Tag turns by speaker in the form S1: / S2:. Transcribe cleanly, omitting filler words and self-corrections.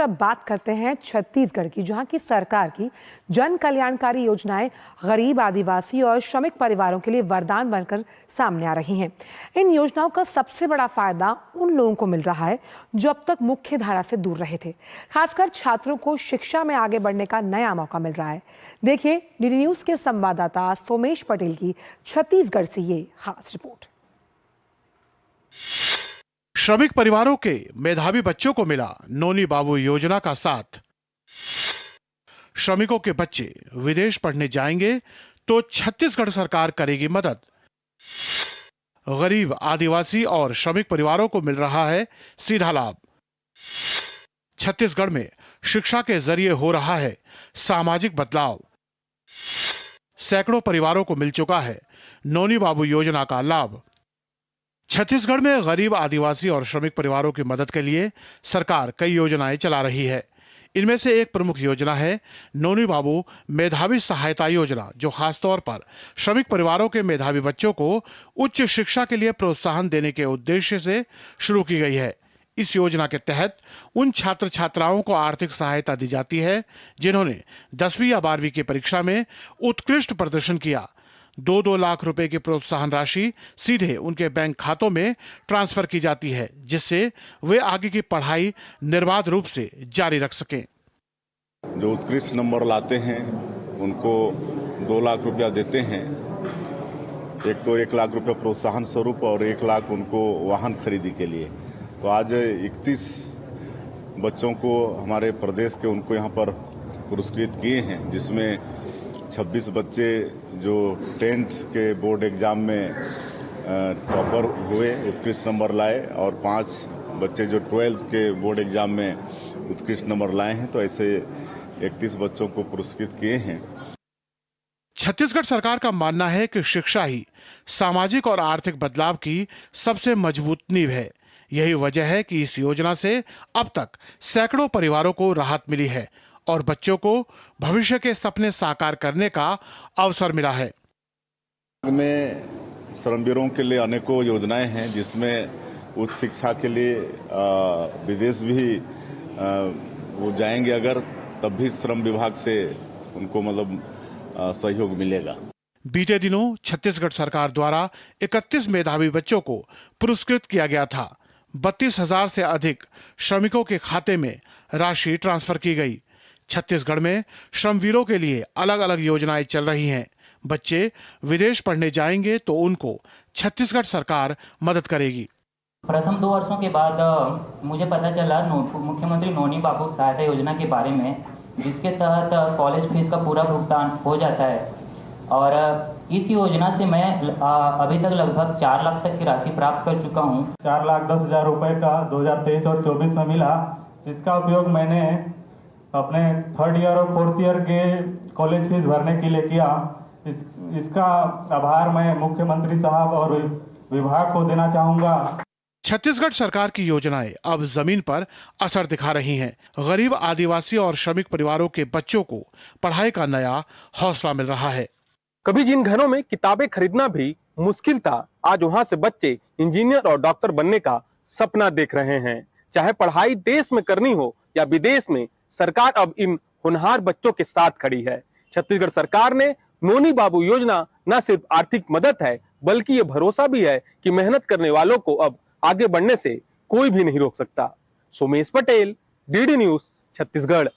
S1: अब बात करते हैं छत्तीसगढ़ की, जहां की सरकार की जन कल्याणकारी योजनाएं गरीब, आदिवासी और श्रमिक परिवारों के लिए वरदान बनकर सामने आ रही हैं। इन योजनाओं का सबसे बड़ा फायदा उन लोगों को मिल रहा है जो अब तक मुख्य धारा से दूर रहे थे। खासकर छात्रों को शिक्षा में आगे बढ़ने का नया मौका मिल रहा है। देखिए डीडी न्यूज के संवाददाता सोमेश पटेल की छत्तीसगढ़ से ये खास रिपोर्ट।
S2: श्रमिक परिवारों के मेधावी बच्चों को मिला नोनी बाबू योजना का साथ। श्रमिकों के बच्चे विदेश पढ़ने जाएंगे तो छत्तीसगढ़ सरकार करेगी मदद। गरीब, आदिवासी और श्रमिक परिवारों को मिल रहा है सीधा लाभ। छत्तीसगढ़ में शिक्षा के जरिए हो रहा है सामाजिक बदलाव। सैकड़ों परिवारों को मिल चुका है नोनी बाबू योजना का लाभ। छत्तीसगढ़ में गरीब, आदिवासी और श्रमिक परिवारों की मदद के लिए सरकार कई योजनाएं चला रही है। इनमें से एक प्रमुख योजना है नोनी बाबू मेधावी सहायता योजना, जो खासतौर पर श्रमिक परिवारों के मेधावी बच्चों को उच्च शिक्षा के लिए प्रोत्साहन देने के उद्देश्य से शुरू की गई है। इस योजना के तहत उन छात्र छात्राओं को आर्थिक सहायता दी जाती है जिन्होंने 10वीं या 12वीं की परीक्षा में उत्कृष्ट प्रदर्शन किया। 2-2 लाख रुपए की प्रोत्साहन राशि सीधे उनके बैंक खातों में ट्रांसफर की जाती है, जिससे वे आगे की पढ़ाई निर्बाध रूप से जारी रख सकें।
S3: जो उत्कृष्ट नंबर लाते हैं उनको 2 लाख रुपया देते हैं। एक तो 1 लाख रुपया प्रोत्साहन स्वरूप और 1 लाख उनको वाहन खरीदी के लिए। तो आज 31 बच्चों को हमारे प्रदेश के उनको यहाँ पर पुरस्कृत किए हैं, जिसमें 26 बच्चे जो 10th के बोर्ड एग्जाम में टॉपर हुए, उत्कृष्ट नंबर लाए, और 5 बच्चे जो 12th के बोर्ड एग्जाम में उत्कृष्ट नंबर लाए हैं। तो ऐसे 31 बच्चों को पुरस्कृत किए हैं।
S2: छत्तीसगढ़ सरकार का मानना है कि शिक्षा ही सामाजिक और आर्थिक बदलाव की सबसे मजबूत नींव है। यही वजह है कि इस योजना से अब तक सैकड़ों परिवारों को राहत मिली है और बच्चों को भविष्य के सपने साकार करने का अवसर मिला है।
S3: में श्रमवीरों के लिए अनेकों योजनाएं हैं, जिसमें उच्च शिक्षा के लिए विदेश भी वो जाएंगे अगर, तब भी श्रम विभाग से उनको सहयोग मिलेगा।
S2: बीते दिनों छत्तीसगढ़ सरकार द्वारा 31 मेधावी बच्चों को पुरस्कृत किया गया था। 32,000 से अधिक श्रमिकों के खाते में राशि ट्रांसफर की गई। छत्तीसगढ़ में श्रमवीरों के लिए अलग अलग योजनाएं चल रही हैं। बच्चे विदेश पढ़ने जाएंगे तो उनको छत्तीसगढ़ सरकार मदद करेगी।
S4: प्रथम 2 वर्षों के बाद मुझे पता चला मुख्यमंत्री नोनी बाबू सहायता योजना के बारे में, जिसके तहत कॉलेज फीस का पूरा भुगतान हो जाता है। और इस योजना से मैं अभी तक लगभग 4 लाख तक की राशि प्राप्त कर चुका हूँ।
S5: 4,10,000 रुपये का 2023 और 24 में मिला, जिसका उपयोग मैंने अपने 3rd ईयर और 4th ईयर के कॉलेज फीस भरने के लिए किया। इसका आभार मैं मुख्यमंत्री साहब और विभाग को देना चाहूँगा।
S2: छत्तीसगढ़ सरकार की योजनाएं अब जमीन पर असर दिखा रही हैं। गरीब, आदिवासी और श्रमिक परिवारों के बच्चों को पढ़ाई का नया हौसला मिल रहा है।
S6: कभी जिन घरों में किताबें खरीदना भी मुश्किल था, आज वहां से बच्चे इंजीनियर और डॉक्टर बनने का सपना देख रहे हैं। चाहे पढ़ाई देश में करनी हो या विदेश में, सरकार अब इन होनहार बच्चों के साथ खड़ी है। छत्तीसगढ़ सरकार ने नोनी बाबू योजना न सिर्फ आर्थिक मदद है, बल्कि ये भरोसा भी है कि मेहनत करने वालों को अब आगे बढ़ने से कोई भी नहीं रोक सकता। Somesh Patel, DD news, Chhattisgarh.